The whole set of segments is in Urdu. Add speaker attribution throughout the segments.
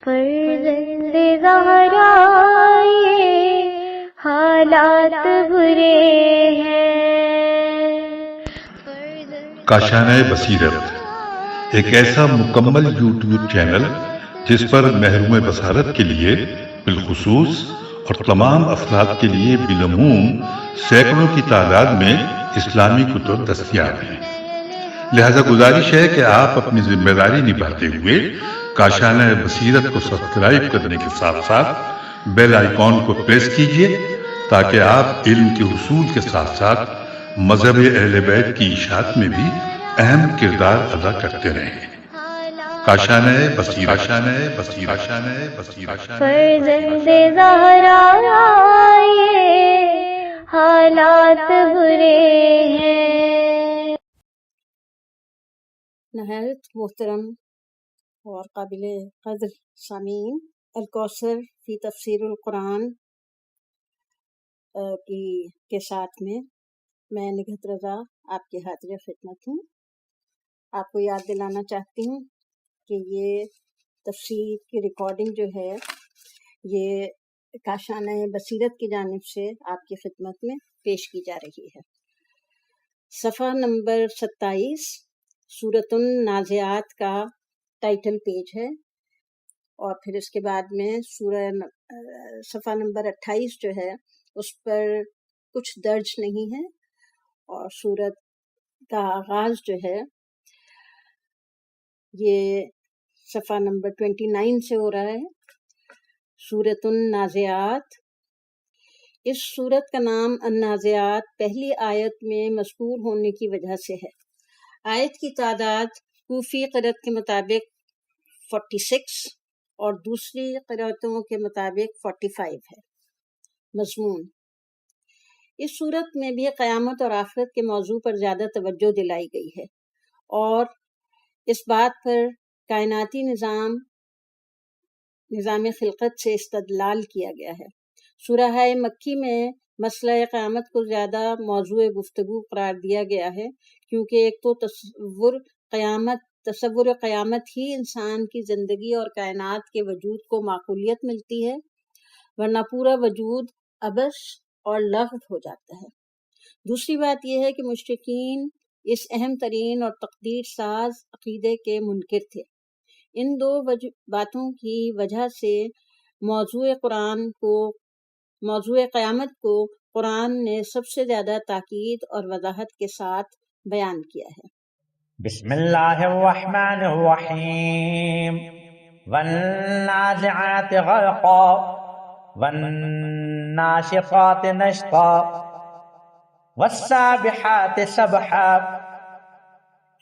Speaker 1: فرزند زہرا یہ حالات برے ہیں۔
Speaker 2: کاشانہ بصیرت ایک ایسا مکمل یوٹیوب چینل جس پر محروم بصارت کے لیے بالخصوص اور تمام افراد کے لیے بالعموم سینکڑوں کی تعداد میں اسلامی کتب دستیاب ہیں۔ لہذا گزارش ہے کہ آپ اپنی ذمہ داری نبھاتے ہوئے کاشانہ بصیرت کو سبسکرائب کرنے کے ساتھ ساتھ بیل آئیکن کو پریس کیجئے تاکہ آپ علم کے حصول کے ساتھ ساتھ مذہب اہل بیت کی اشاعت میں بھی اہم کردار ادا کرتے رہیں۔ کاشانہ بصیرت۔
Speaker 1: فرزند زہرا یہ حالات برے ہیں۔
Speaker 3: نہایت محترم اور قابل قدر سامعین، الکوثر فی تفسیر القرآن کے ساتھ میں نگہت رضا آپ کے حاضر خدمت ہوں۔ آپ کو یاد دلانا چاہتی ہوں کہ یہ تفسیر کی ریکارڈنگ جو ہے یہ کاشانہ بصیرت کی جانب سے آپ کی خدمت میں پیش کی جا رہی ہے۔ صفحہ نمبر 27 سورۃ النازعات کا ٹائٹل پیج ہے، اور پھر اس کے بعد میں صفحہ نمبر 28 جو ہے اس پر کچھ درج نہیں ہے، اور سورت کا آغاز جو ہے یہ صفحہ نمبر 29 سے ہو رہا ہے۔ سورۃ النازعات، اس سورت کا نام النازعات پہلی آیت میں مذکور ہونے کی وجہ سے ہے۔ آیت کی تعداد کوفی قرأت کے مطابق 46 اور دوسری قرأتوں کے مطابق 45 ہے۔ مضمون، اس صورت میں بھی قیامت اور آخرت کے موضوع پر زیادہ توجہ دلائی گئی ہے، اور اس بات پر کائناتی نظام خلقت سے استدلال کیا گیا ہے۔ سورہ مکی میں مسئلہ قیامت کو زیادہ موضوع گفتگو قرار دیا گیا ہے، کیونکہ ایک تو تصور قیامت ہی انسان کی زندگی اور کائنات کے وجود کو معقولیت ملتی ہے، ورنہ پورا وجود عبث اور لغو ہو جاتا ہے۔ دوسری بات یہ ہے کہ مشرکین اس اہم ترین اور تقدیر ساز عقیدے کے منکر تھے۔ ان دو باتوں کی وجہ سے موضوع قیامت کو قرآن نے سب سے زیادہ تاکید اور وضاحت کے ساتھ بیان کیا ہے۔
Speaker 4: بسم اللہ الرحمن الرحیم، والنازعات غرقا والناشطات نشطا والسابحات سبحا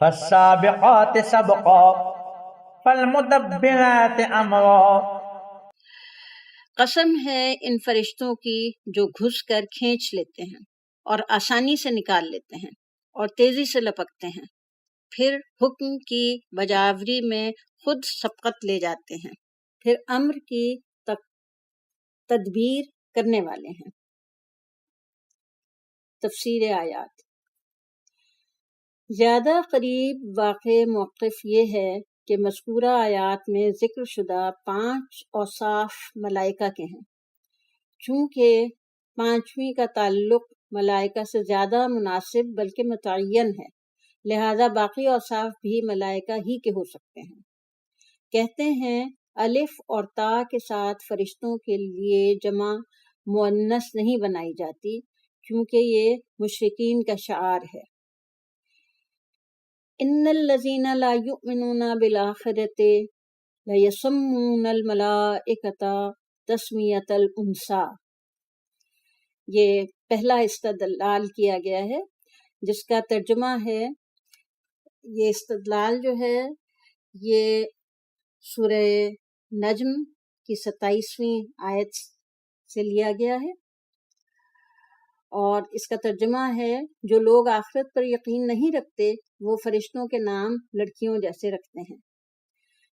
Speaker 4: فالسابقات سبقا فالمدبرات امرا۔
Speaker 3: قسم ہے ان فرشتوں کی جو گھس کر کھینچ لیتے ہیں اور آسانی سے نکال لیتے ہیں اور تیزی سے لپکتے ہیں، پھر حکم کی بجاوری میں خود سبقت لے جاتے ہیں، پھر امر کی تدبیر کرنے والے ہیں۔ تفسیر آیات، زیادہ قریب واقع موقف یہ ہے کہ مذکورہ آیات میں ذکر شدہ 5 اوصاف ملائکہ کے ہیں۔ چونکہ 5ویں کا تعلق ملائکہ سے زیادہ مناسب بلکہ متعین ہے، لہذا باقی اوصاف بھی ملائکہ ہی کے ہو سکتے ہیں۔ کہتے ہیں الف اور تا کے ساتھ فرشتوں کے لیے جمع مؤنث نہیں بنائی جاتی، کیونکہ یہ مشرکین کا شعار ہے۔ ان الذین لا یؤمنون بالآخرۃ لیسمون الملائکۃ تسمیۃ الانثی، یہ پہلا استدلال کیا گیا ہے، جس کا ترجمہ ہے، یہ استدلال جو ہے یہ سورہ نجم کی 27ویں آیت سے لیا گیا ہے، اور اس کا ترجمہ ہے جو لوگ آخرت پر یقین نہیں رکھتے وہ فرشتوں کے نام لڑکیوں جیسے رکھتے ہیں۔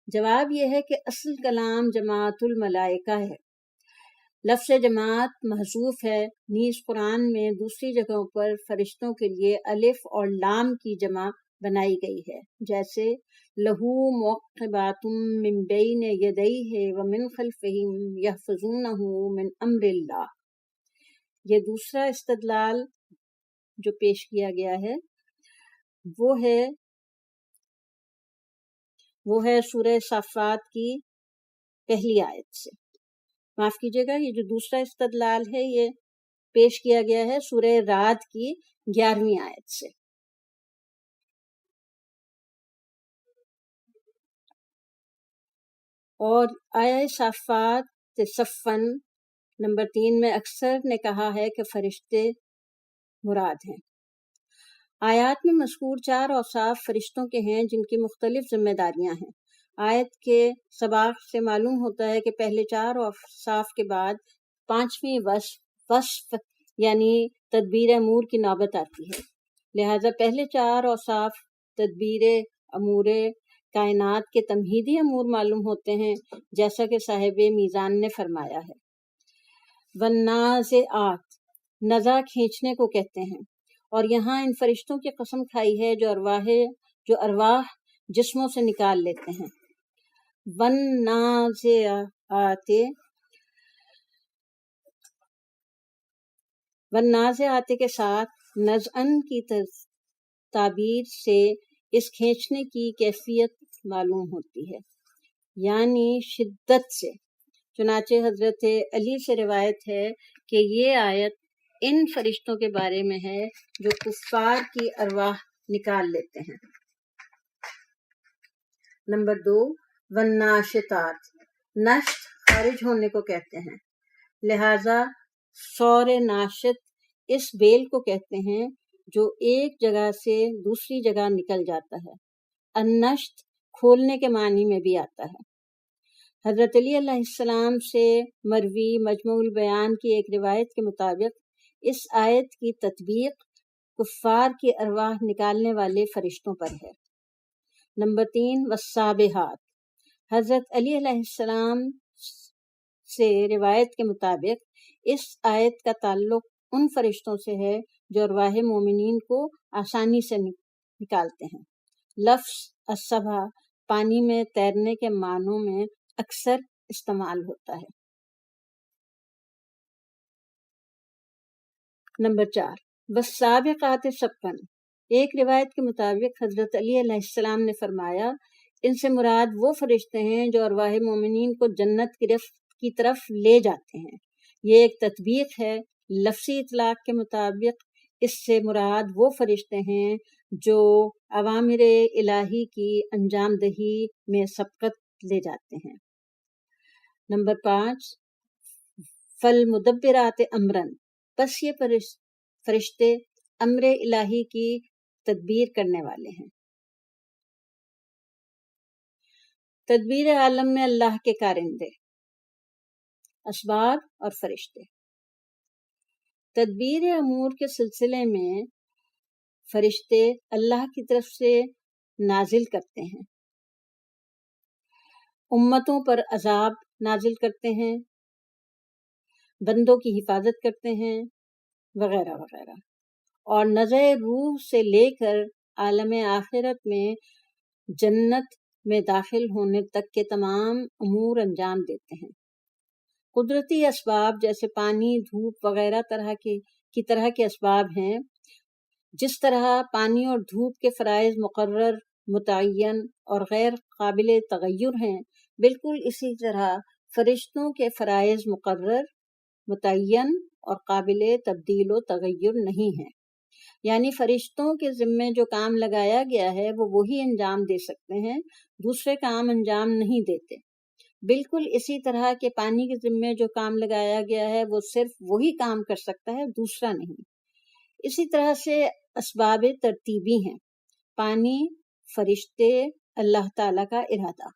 Speaker 3: جواب یہ ہے کہ اصل کلام جماعت الملائکہ ہے۔ لفظ جماعت محذوف ہے، نیز قرآن میں دوسری جگہوں پر فرشتوں کے لیے الف اور لام کی جمع بنائی گئی ہے، جیسے لہو معقبات من بین یدیہ ومن خلفہ یحفظونہ من امر اللہ۔ یہ دوسرا استدلال جو پیش کیا گیا ہے وہ ہے سورہ صافات کی پہلی آیت سے۔ معاف کیجیے گا، یہ جو دوسرا استدلال ہے یہ پیش کیا گیا ہے سورہ رعد کی 11ویں آیت سے۔ اور آیہ صافات صفن نمبر 3 میں اکثر نے کہا ہے کہ فرشتے مراد ہیں۔ آیات میں مذکور 4 اوصاف فرشتوں کے ہیں جن کی مختلف ذمہ داریاں ہیں۔ آیت کے سباق سے معلوم ہوتا ہے کہ پہلے 4 اوصاف کے بعد 5ویں وصف یعنی تدبیر امور کی نوبت آتی ہے، لہذا پہلے 4 اوصاف تدبیر امور کائنات کے تمہیدی امور معلوم ہوتے ہیں، جیسا کہ صاحب میزان نے فرمایا ہے۔ والنازعات، نزع کھینچنے کو کہتے ہیں، اور یہاں ان فرشتوں کی قسم کھائی ہے جو ارواح جسموں سے نکال لیتے ہیں۔ والنازعات کے ساتھ نزعن کی تعبیر سے اس کھینچنے کی کیفیت معلوم ہوتی ہے، یعنی شدت سے۔ چنانچہ حضرت علی سے روایت ہے کہ یہ آیت ان فرشتوں کے بارے میں ہے جو کفار کی ارواح نکال لیتے ہیں۔ نمبر 2، والناشطات، نشط خارج ہونے کو کہتے ہیں، لہذا سور ناشط اس بیل کو کہتے ہیں جو ایک جگہ سے دوسری جگہ نکل جاتا ہے۔ النشط کھولنے کے معنی میں بھی آتا ہے۔ حضرت علی علیہ السلام سے مروی مجموع البیان کی ایک روایت کے مطابق اس آیت کی تطبیق کفار کی ارواح نکالنے والے فرشتوں پر ہے۔ نمبر 3، والسابحات، حضرت علی علیہ السلام سے روایت کے مطابق اس آیت کا تعلق ان فرشتوں سے ہے جو ارواح مومنین کو آسانی سے نکالتے ہیں۔ لفظ السبح پانی میں تیرنے کے معنوں میں اکثر استعمال ہوتا ہے۔ نمبر 4، والسابقات سبقا، ایک روایت کے مطابق حضرت علی علیہ السلام نے فرمایا ان سے مراد وہ فرشتے ہیں جو ارواح مومنین کو جنت کی طرف لے جاتے ہیں۔ یہ ایک تطبیق ہے۔ لفظی اطلاق کے مطابق اس سے مراد وہ فرشتے ہیں جو اوامر الہی کی انجام دہی میں سبقت لے جاتے ہیں۔ نمبر 5، فالمدبرات امرن، پس یہ فرشتے امر الہی کی تدبیر کرنے والے ہیں۔ تدبیر عالم میں اللہ کے کارندے، اسباب اور فرشتے۔ تدبیر امور کے سلسلے میں فرشتے اللہ کی طرف سے نازل کرتے ہیں، امتوں پر عذاب نازل کرتے ہیں، بندوں کی حفاظت کرتے ہیں، وغیرہ وغیرہ، اور نزع روح سے لے کر عالم آخرت میں جنت میں داخل ہونے تک کے تمام امور انجام دیتے ہیں۔ قدرتی اسباب جیسے پانی، دھوپ وغیرہ طرح کے اسباب ہیں۔ جس طرح پانی اور دھوپ کے فرائض مقرر، متعین اور غیر قابل تغیر ہیں، بالکل اسی طرح فرشتوں کے فرائض مقرر، متعین اور قابل تبدیل و تغیر نہیں ہیں۔ یعنی فرشتوں کے ذمے جو کام لگایا گیا ہے وہ وہی انجام دے سکتے ہیں، دوسرے کام انجام نہیں دیتے۔ بالکل اسی طرح کے پانی کے ذمے جو کام لگایا گیا ہے وہ صرف وہی کام کر سکتا ہے، دوسرا نہیں۔ اسی طرح سے اسباب ترتیبی ہیں، پانی، فرشتے، اللہ تعالیٰ کا ارادہ۔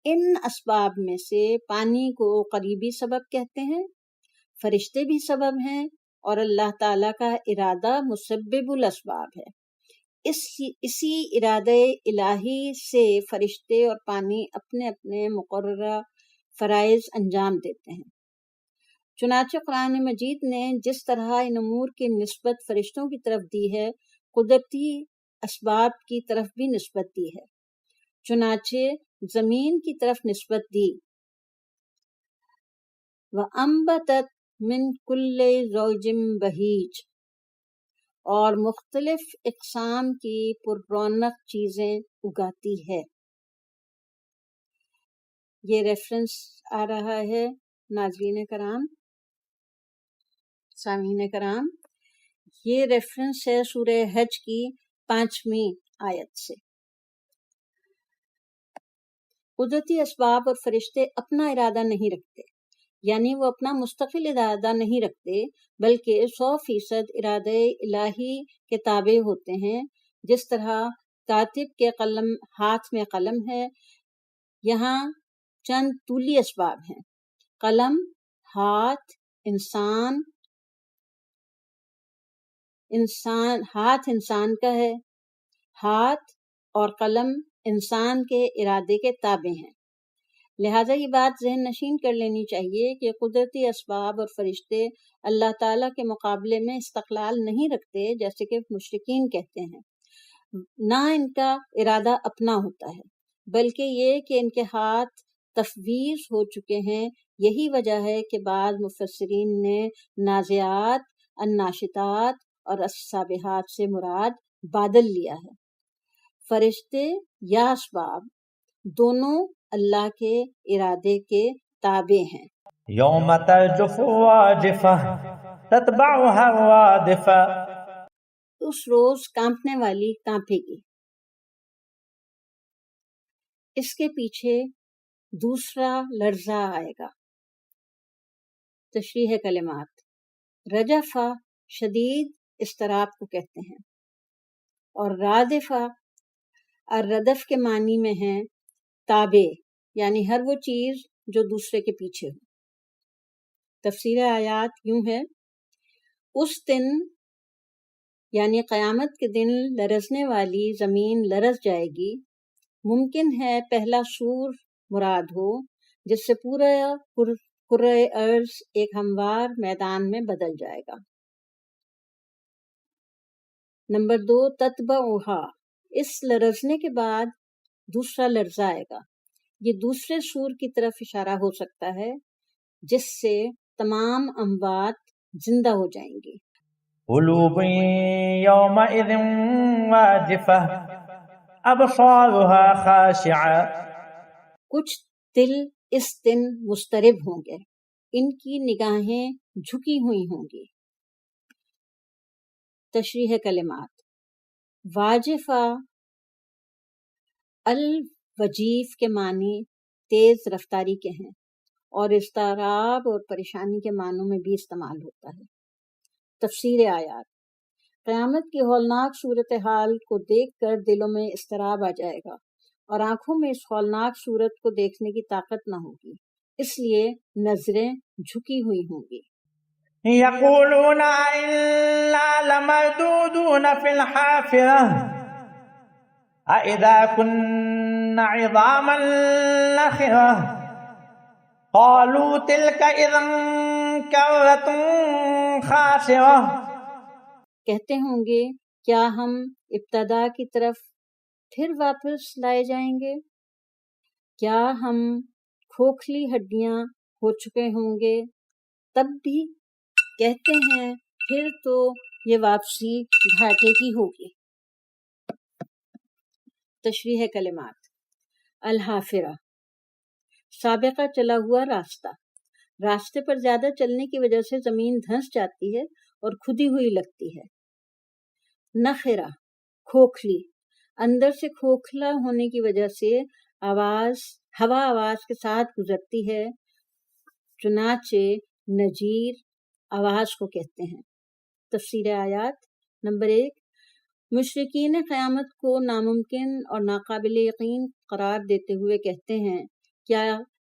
Speaker 3: ان اسباب میں سے پانی کو قریبی سبب کہتے ہیں، فرشتے بھی سبب ہیں، اور اللہ تعالیٰ کا ارادہ مسبب الاسباب ہے۔ اسی ارادہ الہی سے فرشتے اور پانی اپنے اپنے مقررہ فرائض انجام دیتے ہیں۔ چنانچہ قرآن مجید نے جس طرح ان امور کی نسبت فرشتوں کی طرف دی ہے، قدرتی اسباب کی طرف بھی نسبت دی ہے، چنانچہ زمین کی طرف نسبت دی۔ وَأَنبَتَتْ مِنْ كُلِّ زَوْجٍ بَهِيجٍ، اور مختلف اقسام کی پر رونق چیزیں اگاتی ہے۔ یہ ریفرنس آ رہا ہے ناظرین کرام، سامعین کرام، یہ ریفرنس ہے سورہ حج کی 5ویں آیت سے۔ قدرتی اسباب اور فرشتے اپنا ارادہ نہیں رکھتے، یعنی وہ اپنا مستقل ارادہ نہیں رکھتے، بلکہ 100% ارادہ الہی کے تابع ہوتے ہیں۔ جس طرح کاتب کے قلم ہاتھ میں قلم ہے، یہاں چند طولی اسباب ہیں: قلم، ہاتھ، ہاتھ انسان کا ہے، ہاتھ اور قلم انسان کے ارادے کے تابع ہیں۔ لہٰذا یہ بات ذہن نشین کر لینی چاہیے کہ قدرتی اسباب اور فرشتے اللہ تعالیٰ کے مقابلے میں استقلال نہیں رکھتے، جیسے کہ مشرکین کہتے ہیں، نہ ان کا ارادہ اپنا ہوتا ہے، بلکہ یہ کہ ان کے ہاتھ تفویض ہو چکے ہیں۔ یہی وجہ ہے کہ بعض مفسرین نے نازعات، الناشطات اور السابحات سے مراد بادل لیا ہے۔ فرشتے یا اسباب دونوں اللہ کے ارادے کے تابع ہیں۔
Speaker 4: یوم ترجف واجفة تتبعها الرادفة،
Speaker 3: اس روز کانپنے والی کانپے گی، اس کے پیچھے دوسرا لرزہ آئے گا۔ تشریح کلمات: رجفہ شدید اضطراب کو کہتے ہیں، اور رادفہ الردف کے معنی میں ہے تابع، یعنی ہر وہ چیز جو دوسرے کے پیچھے ہو۔ تفسیر آیات یوں ہے: اس دن یعنی قیامت کے دن لرزنے والی زمین لرز جائے گی۔ ممکن ہے پہلا سور مراد ہو، جس سے پورا کرۂ ارض ایک ہموار میدان میں بدل جائے گا۔ نمبر 2، تتبعھا، اس لرزنے کے بعد دوسرا لرزہ آئے گا۔ یہ دوسرے سور کی طرف اشارہ ہو سکتا ہے، جس سے تمام اموات زندہ ہو جائیں گی۔
Speaker 4: قلوب یومئذ واجفة ابصارها خاشعة،
Speaker 3: کچھ دل اس دن مضطرب ہوں گے، ان کی نگاہیں جھکی ہوئی ہوں گی۔ تشریح کلمات: واجفہ الوجیف کے معنی تیز رفتاری کے ہیں، اور اضطراب اور پریشانی کے معنوں میں بھی استعمال ہوتا ہے۔ تفسیر آیات: قیامت کی ہولناک صورتحال کو دیکھ کر دلوں میں اضطراب آ جائے گا، اور آنکھوں میں اس ہولناک صورت کو دیکھنے کی طاقت نہ ہوگی، اس لیے نظریں جھکی ہوئی ہوں گی۔
Speaker 4: یقولون انا لمردودون فی الحافرة أإذا كنا عظاما نخرة قالوا تلك إذا كرة خاسرة،
Speaker 3: کہتے ہوں گے کیا ہم ابتدا کی طرف پھر واپس لائے جائیں گے؟ کیا ہم کھوکھلی ہڈیاں ہو چکے ہوں گے؟ تب بھی کہتے ہیں پھر تو یہ واپسی گھاٹے کی ہوگی۔ تشریح کلمات: الحافرہ سابقہ چلا ہوا راستہ، راستے پر زیادہ چلنے کی وجہ سے زمین دھنس جاتی ہے اور کھدی ہوئی لگتی ہے۔ نخرہ کھوکھلی، اندر سے کھوکھلا ہونے کی وجہ سے ہوا آواز کے ساتھ گزرتی ہے، چنانچہ نجیر آواز کو کہتے ہیں۔ تفسیر آیات: نمبر 1، مشرکین قیامت کو ناممکن اور ناقابل یقین قرار دیتے ہوئے کہتے ہیں کیا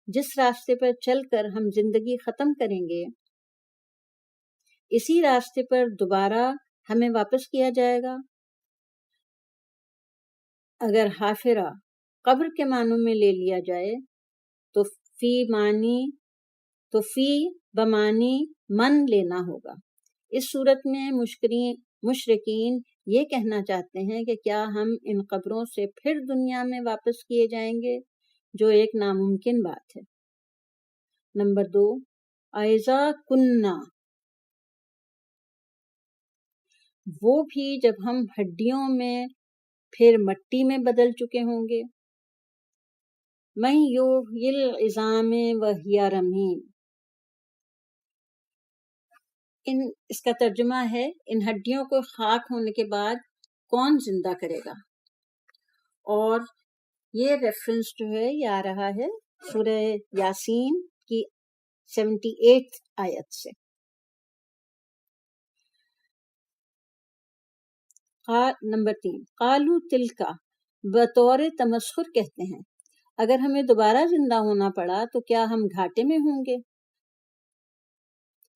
Speaker 3: جس راستے پر چل کر ہم زندگی ختم کریں گے، اسی راستے پر دوبارہ ہمیں واپس کیا جائے گا؟ اگر حافرہ قبر کے معنوں میں لے لیا جائے تو فی بمانی من لینا ہوگا۔ اس صورت میں مشرکین یہ کہنا چاہتے ہیں کہ کیا ہم ان قبروں سے پھر دنیا میں واپس کیے جائیں گے، جو ایک ناممکن بات ہے۔ نمبر 2، ایذا کننا، وہ بھی جب ہم ہڈیوں میں پھر مٹی میں بدل چکے ہوں گے۔ من یحیی العظام وہی رمیم، اس کا ترجمہ ہے ان ہڈیوں کو خاک ہونے کے بعد کون زندہ کرے گا۔ اور یہ ریفرنس جو ہے یہ آ رہا ہے سورہ یاسین کی 78 آیت سے۔ نمبر 3، قالو تلکا، بطور تمسخر کہتے ہیں، اگر ہمیں دوبارہ زندہ ہونا پڑا تو کیا ہم گھاٹے میں ہوں گے؟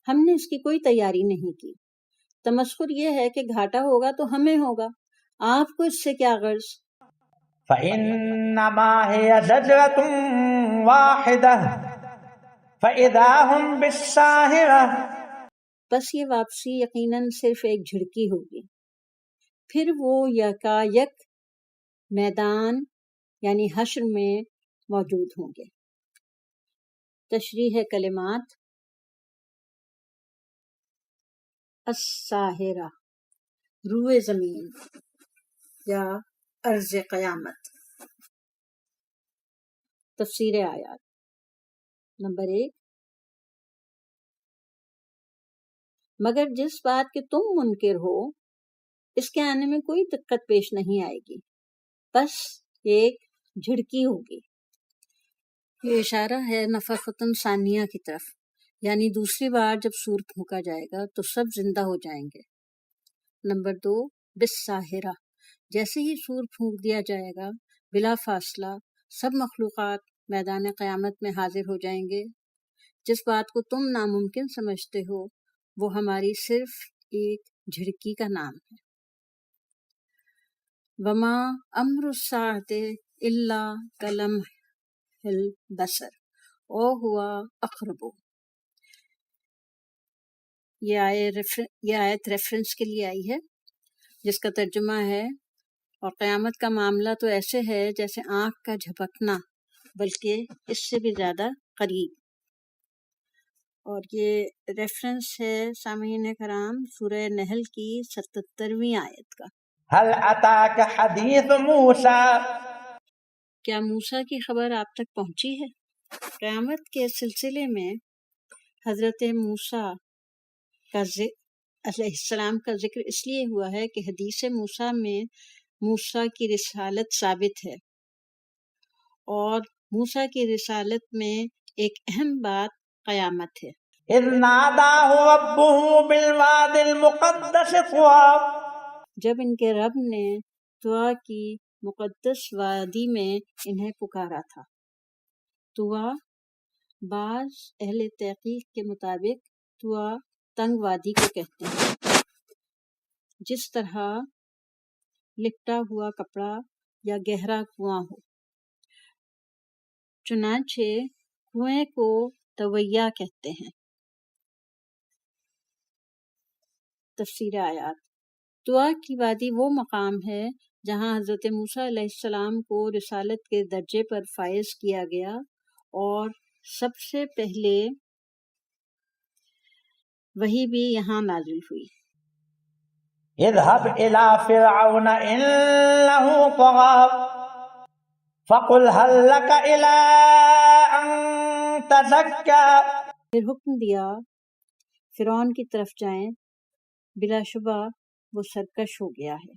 Speaker 3: ہم نے اس کی کوئی تیاری نہیں کی۔ تمسخر یہ ہے کہ گھاٹا ہوگا تو ہمیں ہوگا، آپ کو اس سے کیا غرض؟
Speaker 4: فإنما هي زجرة واحدة فإذا هم بالساهرة،
Speaker 3: بس یہ واپسی یقیناً صرف ایک جھڑکی ہوگی، پھر وہ یکا یک میدان یعنی حشر میں موجود ہوں گے۔ تشریح کلمات: الساہرہ، روئے زمین یا ارض قیامت۔ تفسیر آیات: نمبر 1، مگر جس بات کے تم منکر ہو اس کے آنے میں کوئی دقت پیش نہیں آئے گی، بس ایک جھڑکی ہوگی۔ یہ اشارہ ہے نفخۃ ثانیہ کی طرف، یعنی دوسری بار جب سور پھونکا جائے گا تو سب زندہ ہو جائیں گے۔ نمبر 2، بالساہرہ، جیسے ہی سور پھونک دیا جائے گا بلا فاصلہ سب مخلوقات میدان قیامت میں حاضر ہو جائیں گے۔ جس بات کو تم ناممکن سمجھتے ہو وہ ہماری صرف ایک جھڑکی کا نام ہے۔ وما امر الساعۃ الا کلمح البصر او ہوا اقرب، یہ آیت ریفرنس کے لیے آئی ہے، جس کا ترجمہ ہے اور قیامت کا معاملہ تو ایسے ہے جیسے آنکھ کا جھپکنا، بلکہ اس سے بھی زیادہ قریب۔ اور یہ ریفرنس ہے سامعین کرام سورہ نحل کی 77ویں آیت کا۔
Speaker 4: هل أتاك حديث موسى،
Speaker 3: کیا موسیٰ کی خبر آپ تک پہنچی ہے؟ قیامت کے سلسلے میں حضرت موسیٰ علیہ السلام کا ذکر اس لیے ہوا ہے کہ حدیث موسیٰ میں موسیٰ کی رسالت ثابت ہے، اور موسیٰ کی رسالت میں ایک اہم بات قیامت ہے۔
Speaker 4: إذ ناداه ربه بالواد المقدس طوى،
Speaker 3: جب ان کے رب نے طوا کی مقدس وادی میں انہیں پکارا تھا۔ طوا، بعض اہل تحقیق کے مطابق طوا تنگ وادی کو کہتے ہیں، جس طرح لپٹا ہوا کپڑا یا گہرا کنواں ہو۔ چنانچہ کنویں کو طویہ کہتے ہیں۔ تفسیر آیات: طوا کی وادی وہ مقام ہے جہاں حضرت موسیٰ علیہ السلام کو رسالت کے درجے پر فائز کیا گیا، اور سب سے پہلے وحی بھی یہاں نازل ہوئی۔
Speaker 4: اذهب إلى فرعون إنه طغى فقل هل لك إلى أن تزكى،
Speaker 3: پھر حکم دیا فرعون کی طرف جائیں، بلا شبہ وہ سرکش ہو گیا ہے،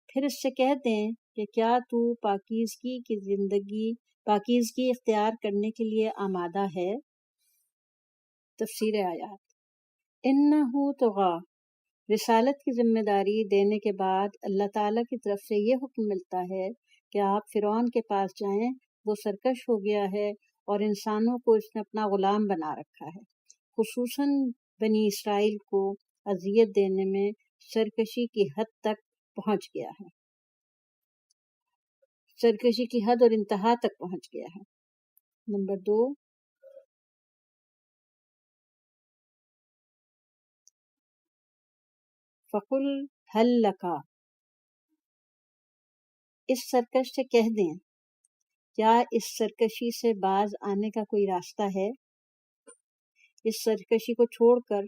Speaker 3: پھر اس سے کہہ دیں کہ کیا تو پاکیزگی اختیار کرنے کے لیے آمادہ ہے۔ تفسیر آیات: انہ طغی، رسالت کی ذمہ داری دینے کے بعد اللہ تعالیٰ کی طرف سے یہ حکم ملتا ہے کہ آپ فرعون کے پاس جائیں، وہ سرکش ہو گیا ہے اور انسانوں کو اس نے اپنا غلام بنا رکھا ہے، خصوصاً بنی اسرائیل کو اذیت دینے میں سرکشی کی حد تک پہنچ گیا ہے، سرکشی کی حد اور انتہا تک پہنچ گیا ہے۔ نمبر 2، فقل حل لکا، اس سرکش سے کہہ دیں کیا اس سرکشی سے باز آنے کا کوئی راستہ ہے؟ اس سرکشی کو چھوڑ کر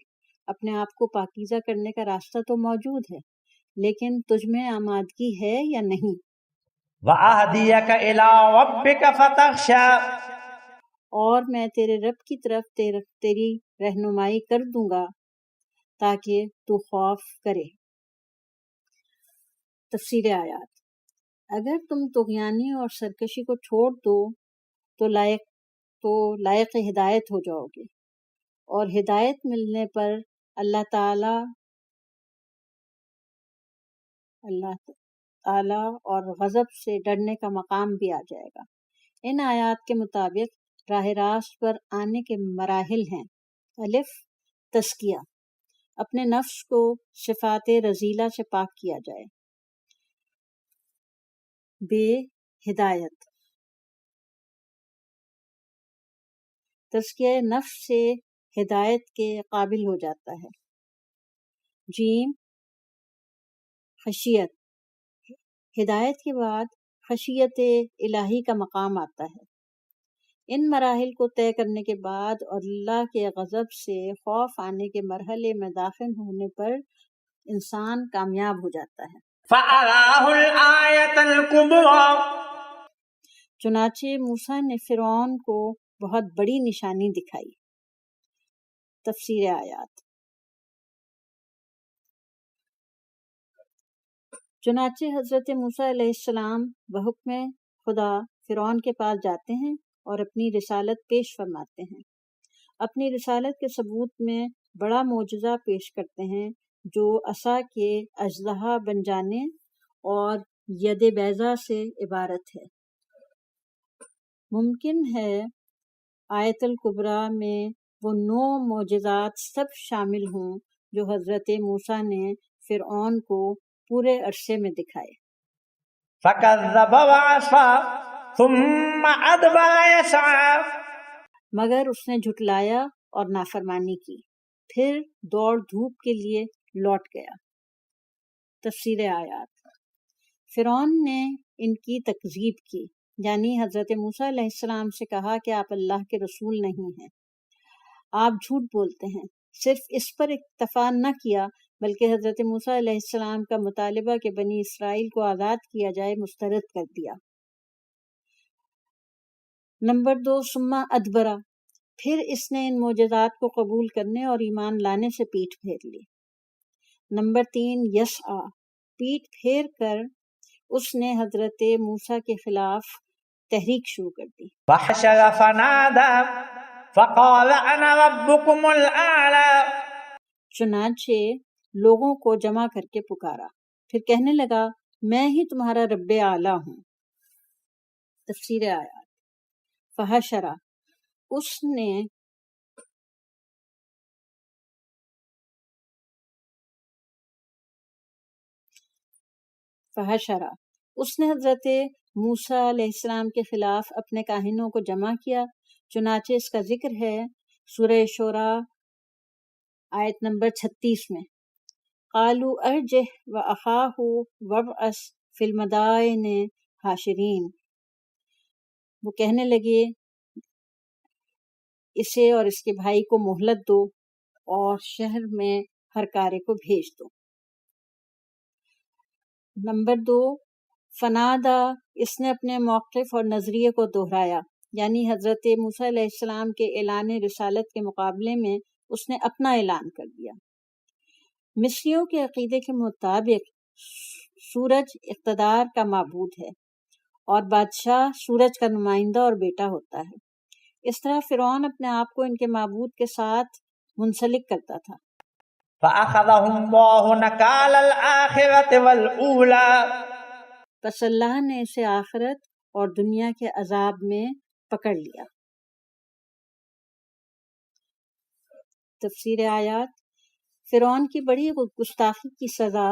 Speaker 3: اپنے آپ کو پاکیزہ کرنے کا راستہ تو موجود ہے، لیکن تجھ میں آمادگی ہے یا نہیں؟
Speaker 4: وَأَهْدِيَكَ إِلَىٰ رَبِّكَ فَتَخْشَىٰ،
Speaker 3: اور میں تیرے رب کی طرف تیری رہنمائی کر دوں گا تاکہ تو خوف کرے۔ تفسیر آیات: اگر تم طغیانی اور سرکشی کو چھوڑ دو تو لائق ہدایت ہو جاؤ گے، اور ہدایت ملنے پر اللہ تعالی اور غضب سے ڈرنے کا مقام بھی آ جائے گا۔ ان آیات کے مطابق راہ راست پر آنے کے مراحل ہیں: الف، تزکیہ، اپنے نفس کو صفات رذیلہ سے پاک کیا جائے۔ ب، ہدایت، تزکیہ نفس سے ہدایت کے قابل ہو جاتا ہے۔ جیم، خشیت، ہدایت کے بعد خشیت الہی کا مقام آتا ہے۔ ان مراحل کو طے کرنے کے بعد اور اللہ کے غضب سے خوف آنے کے مرحلے میں داخل ہونے پر انسان کامیاب ہو جاتا ہے۔
Speaker 4: فَأَرَاهُ الْآيَةَ الْكُبْرَىٰ،
Speaker 3: چنانچہ موسیٰ نے فرعون کو بہت بڑی نشانی دکھائی۔ تفسیر آیات: چنانچہ حضرت موسیٰ علیہ السلام بحکم خدا فرعون کے پاس جاتے ہیں اور اپنی رسالت پیش فرماتے ہیں۔ اپنی رسالت کے ثبوت میں بڑا معجزہ پیش کرتے ہیں جو عصا کے اژدہا بن جانے اور ید بیضا سے عبارت ہے۔ ممکن ہے آیت الکبریٰ میں وہ 9 معجزات سب شامل ہوں جو حضرت موسیٰ نے فرعون کو پورے عرصے میں دکھائے۔
Speaker 4: فَكَذَّبَ وَعَصَىٰ ثُمَّ أَدْبَرَ يَسْعَىٰ،
Speaker 3: مگر اس نے جھٹلایا اور نافرمانی کی، پھر دوڑ دھوپ کے لیے لوٹ گیا۔ تفسیر آیات: فرعون نے ان کی تکذیب کی، یعنی حضرت موسیٰ علیہ السلام سے کہا کہ آپ اللہ کے رسول نہیں ہیں، آپ جھوٹ بولتے ہیں۔ صرف اس پر اکتفا نہ کیا بلکہ حضرت موسیٰ علیہ السلام کا مطالبہ کہ بنی اسرائیل کو آزاد کیا جائے مسترد کر دیا۔ نمبر 2، ثم ادبرا، پھر اس نے ان معجزات کو قبول کرنے اور ایمان لانے سے پیٹھ پھیر لی۔ نمبر 3، یسعیٰ، پیٹھ پھیر کر اس نے حضرت موسیٰ کے خلاف تحریک شروع کر دی۔
Speaker 4: وَحَشَرَ فَنَادَىٰ فَقَالَ أَنَا رَبُّكُمُ الْأَعْلَىٰ،
Speaker 3: چنانچہ لوگوں کو جمع کر کے پکارا، پھر کہنے لگا میں ہی تمہارا رب اعلیٰ ہوں۔ تفسیر آیات: فحشرا، اس نے حضرت موسیٰ علیہ السلام کے خلاف اپنے کاہنوں کو جمع کیا، چنانچہ اس کا ذکر ہے سورہ شورى آیت نمبر 36 میں۔ قالوا ارجہ واخاہ وابعث فی المدائن حاشرین، وہ کہنے لگے اسے اور اس کے بھائی کو مہلت دو اور شہر میں ہر کارے کو بھیج دو۔ نمبر 2، فنادا، اس نے اپنے موقف اور نظریے کو دہرایا، یعنی حضرت موسیٰ علیہ السلام کے اعلان رسالت کے مقابلے میں اس نے اپنا اعلان کر دیا۔ مصریوں کے عقیدے کے مطابق سورج اقتدار کا معبود ہے اور بادشاہ سورج کا نمائندہ اور بیٹا ہوتا ہے۔ اس طرح فرعون اپنے آپ کو ان کے معبود کے ساتھ منسلک کرتا تھا۔
Speaker 4: فَأَخَذَهُ اللَّهُ نَكَالَ الْآخِرَةِ وَالْأُولَىٰ،
Speaker 3: پس اللہ نے اسے آخرت اور دنیا کے عذاب میں پکڑ لیا۔ تفسیر آیات: فرعون کی بڑی گستاخی کی سزا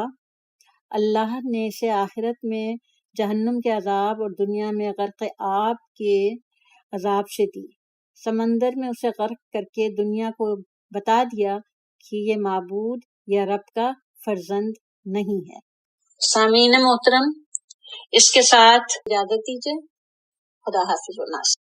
Speaker 3: اللہ نے اسے آخرت میں جہنم کے عذاب اور دنیا میں غرق آب کے عذاب سے دی۔ سمندر میں اسے غرق کر کے دنیا کو بتا دیا کہ یہ معبود یا رب کا فرزند نہیں ہے۔
Speaker 5: سامعین محترم، اس کے ساتھ اجازت دیجیے۔ خدا حافظ و ناصر۔